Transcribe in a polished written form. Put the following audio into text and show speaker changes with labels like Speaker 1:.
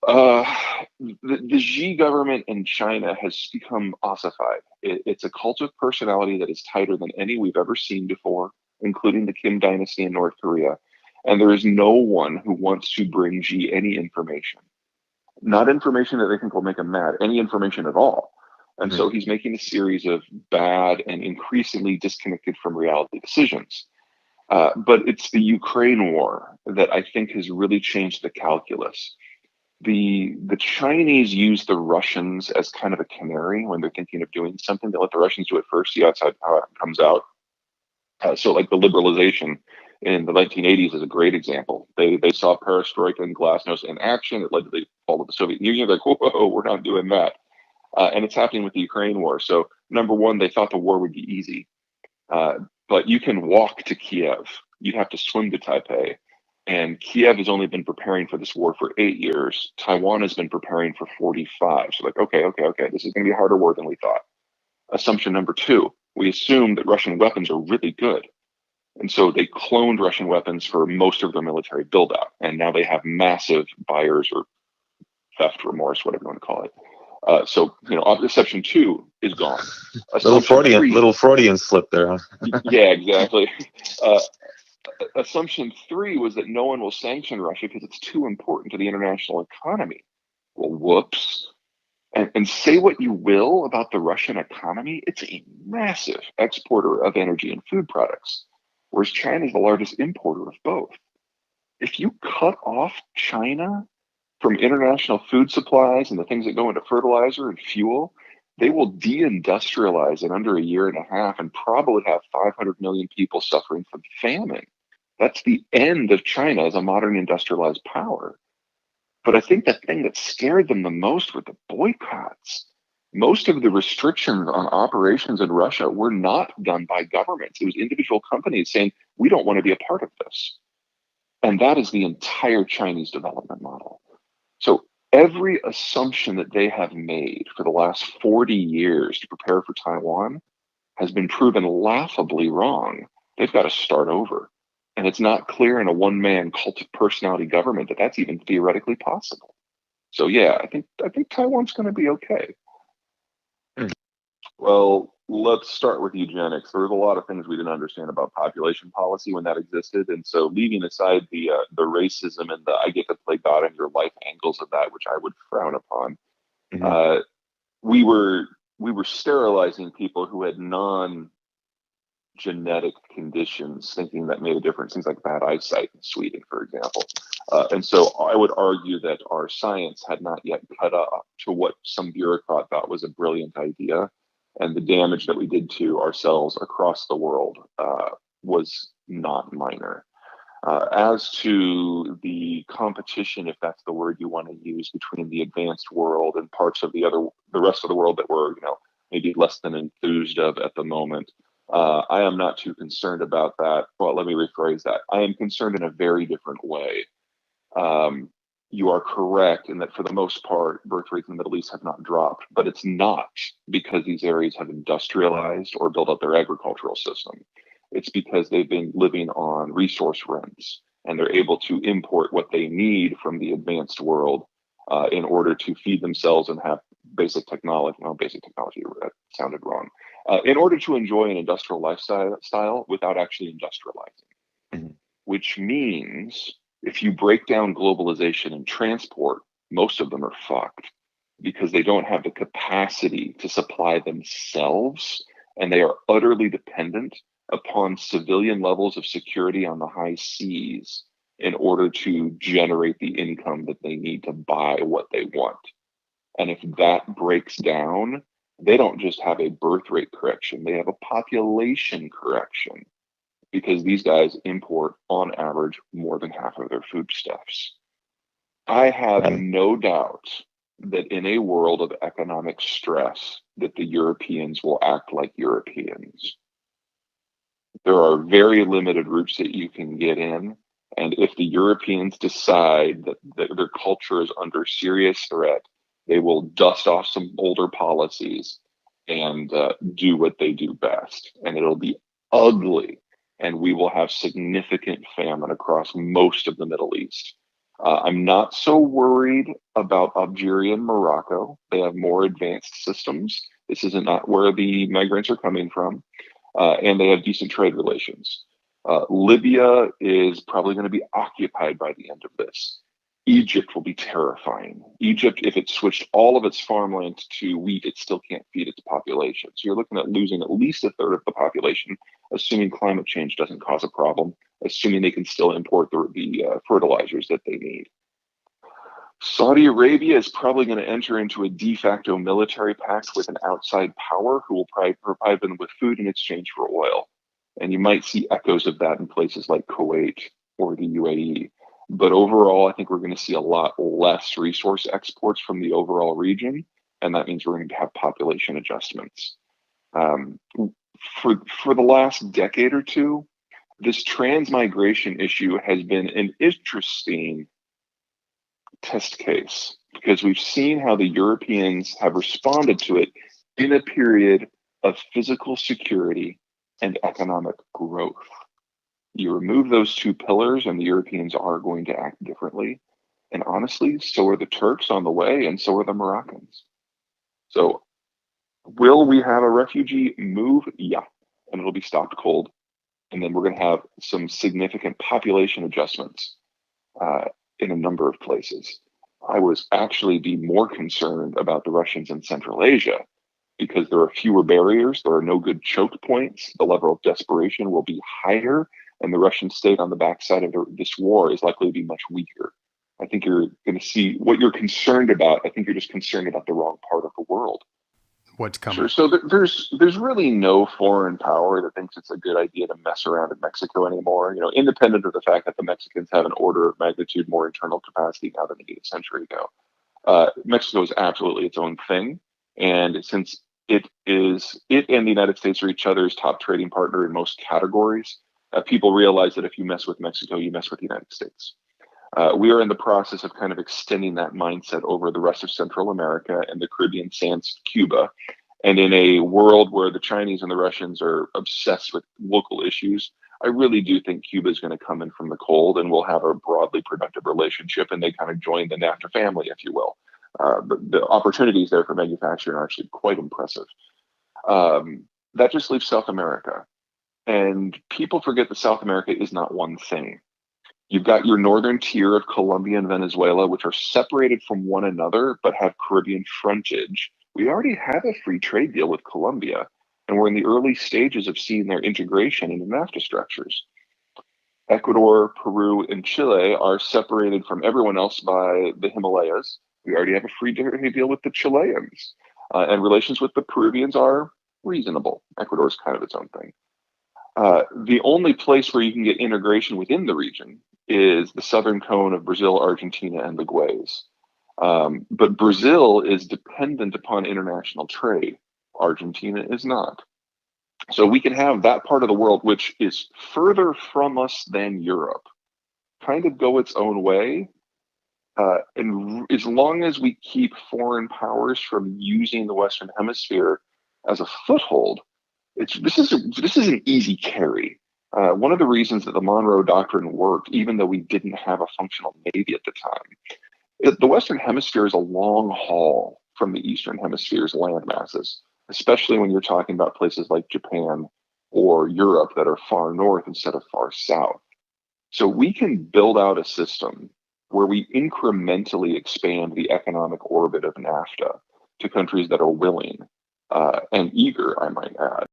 Speaker 1: Uh, the Xi government in China has become ossified. It's a cult of personality that is tighter than any we've ever seen before, including the Kim dynasty in North Korea. And there is no one who wants to bring Xi any information, not information that they think will make him mad, any information at all. And
Speaker 2: Mhm.
Speaker 1: so he's making a series of bad and increasingly disconnected from reality decisions. But it's the Ukraine war that I think has really changed the calculus. The Chinese use the Russians as kind of a canary when they're thinking of doing something. They let the Russians do it first, see how it comes out. So like the liberalization in the 1980s is a great example. They saw perestroika and glasnost in action. It led to the fall of the Soviet Union. They're like, whoa, we're not doing that. And it's happening with the Ukraine war. So number one, they thought the war would be easy. Uh, but you can walk to Kiev. You'd have to swim to Taipei. And Kiev has only been preparing for this war for 8 years. Taiwan has been preparing for 45. So, like, okay, this is going to be a harder war than we thought. Assumption number two, we assume that Russian weapons are really good. And so they cloned Russian weapons for most of their military buildout. And now they have massive buyers or theft remorse, whatever you want to call it. Assumption two is gone. Assumption three,
Speaker 2: Little Freudian slip there, huh?
Speaker 1: yeah, exactly. Uh, Assumption three was that no one will sanction Russia because it's too important to the international economy. Well, whoops. And say what you will about the Russian economy, it's a massive exporter of energy and food products, whereas China is the largest importer of both. If you cut off China from international food supplies and the things that go into fertilizer and fuel, they will deindustrialize in under a year and a half and probably have 500 million people suffering from famine. That's the end of China as a modern industrialized power. But I think the thing that scared them the most were the boycotts. Most of the restrictions on operations in Russia were not done by governments. It was individual companies saying, we don't want to be a part of this. And that is the entire Chinese development model. So every assumption that they have made for the last 40 years to prepare for Taiwan has been proven laughably wrong. They've got to start over. And it's not clear in a one-man cult of personality government that that's even theoretically possible. So yeah, I think Taiwan's going to be okay.
Speaker 2: Hmm.
Speaker 1: Well, let's start with eugenics. There was a lot of things we didn't understand about population policy when that existed, and so leaving aside the racism and the "I get to play God in your life" angles of that, which I would frown upon,
Speaker 2: Mhm.
Speaker 1: uh, we were we were sterilizing people who had genetic conditions, thinking that made a difference. Things like bad eyesight in Sweden, for example. And so I would argue that our science had not yet cut up to what some bureaucrat thought was a brilliant idea. And the damage that we did to ourselves across the world was not minor. As to the competition, if that's the word you want to use, between the advanced world and parts of the rest of the world that we're, maybe less than enthused of at the moment, I am not too concerned about that. Well, let me rephrase that. I am concerned in a very different way. Um, you are correct in that for the most part, birth rates in the Middle East have not dropped, but it's not because these areas have industrialized or built up their agricultural system. It's because they've been living on resource rents and they're able to import what they need from the advanced world in order to feed themselves and have basic technology. Well, basic technology, that sounded wrong. In order to enjoy an industrial lifestyle without actually industrializing,
Speaker 2: Mhm.
Speaker 1: which means if you break down globalization and transport, most of them are fucked because they don't have the capacity to supply themselves and they are utterly dependent upon civilian levels of security on the high seas in order to generate the income that they need to buy what they want. And if that breaks down, they don't just have a birth rate correction, they have a population correction because these guys import on average more than half of their foodstuffs. I have
Speaker 2: And
Speaker 1: no doubt that in a world of economic stress that the Europeans will act like Europeans. There are very limited routes that you can get in. And if the Europeans decide that their culture is under serious threat, they will dust off some older policies and do what they do best. And it'll be ugly. And we will have significant famine across most of the Middle East. I'm not so worried about Algeria and Morocco. They have more advanced systems. This isn't not where the migrants are coming from, and they have decent trade relations. Libya is probably going to be occupied by the end of this. Egypt will be terrifying. Egypt, if it switched all of its farmland to wheat, it still can't feed its population. So you're looking at losing at least a third of the population, assuming climate change doesn't cause a problem, assuming they can still import the fertilizers that they need. Saudi Arabia is probably going to enter into a de facto military pact with an outside power who will provide them with food in exchange for oil. And you might see echoes of that in places like Kuwait or the UAE. But overall, I think we're going to see a lot less resource exports from the overall region. And that means we're going to have population adjustments. For the last decade or two, this transmigration issue has been an interesting test case because we've seen how the Europeans have responded to it in a period of physical security and economic growth. You remove those two pillars and the Europeans are going to act differently. And honestly, so are the Turks on the way, and so are the Moroccans. So will we have a refugee move? Yeah, and it'll be stopped cold. And then we're going to have some significant population adjustments in a number of places. I was actually be more concerned about the Russians in Central Asia because there are fewer barriers, there are no good choke points, the level of desperation will be higher, and the Russian state on the backside of this war is likely to be much weaker. I think you're going to see what you're concerned about. I think you're just concerned about the wrong part of the world.
Speaker 3: What's coming?
Speaker 1: Sure. So there's really no foreign power that thinks it's a good idea to mess around in Mexico anymore. You know, independent of the fact that the Mexicans have an order of magnitude more internal capacity now than they did a century ago. Mexico is absolutely its own thing, and since it and the United States are each other's top trading partner in most categories, people realize that if you mess with Mexico, you mess with the United States. We are in the process of kind of extending that mindset over the rest of Central America and the Caribbean sans Cuba. And in a world where the Chinese and the Russians are obsessed with local issues, I really do think Cuba is going to come in from the cold and we'll have a broadly productive relationship and they kind of join the NAFTA family, if you will. The opportunities there for manufacturing are actually quite impressive. That just leaves South America. And people forget that South America is not one thing. You've got your northern tier of Colombia and Venezuela, which are separated from one another, but have Caribbean frontage. We already have a free trade deal with Colombia, and we're in the early stages of seeing their integration into NAFTA structures. Ecuador, Peru, and Chile are separated from everyone else by the Himalayas. We already have a free trade deal with the Chileans, and relations with the Peruvians are reasonable. Ecuador is kind of its own thing. The only place where you can get integration within the region is the southern cone of Brazil, Argentina, and the Guays. But Brazil is dependent upon international trade. Argentina is not. So we can have that part of the world, which is further from us than Europe, kind of go its own way. And as long as we keep foreign powers from using the Western Hemisphere as a foothold, this is an easy carry. One of the reasons that the Monroe Doctrine worked, even though we didn't have a functional Navy at the time, the Western Hemisphere is a long haul from the Eastern Hemisphere's land masses, especially when you're talking about places like Japan or Europe that are far north instead of far south. So we can build out a system where we incrementally expand the economic orbit of NAFTA to countries that are willing and eager, I might add,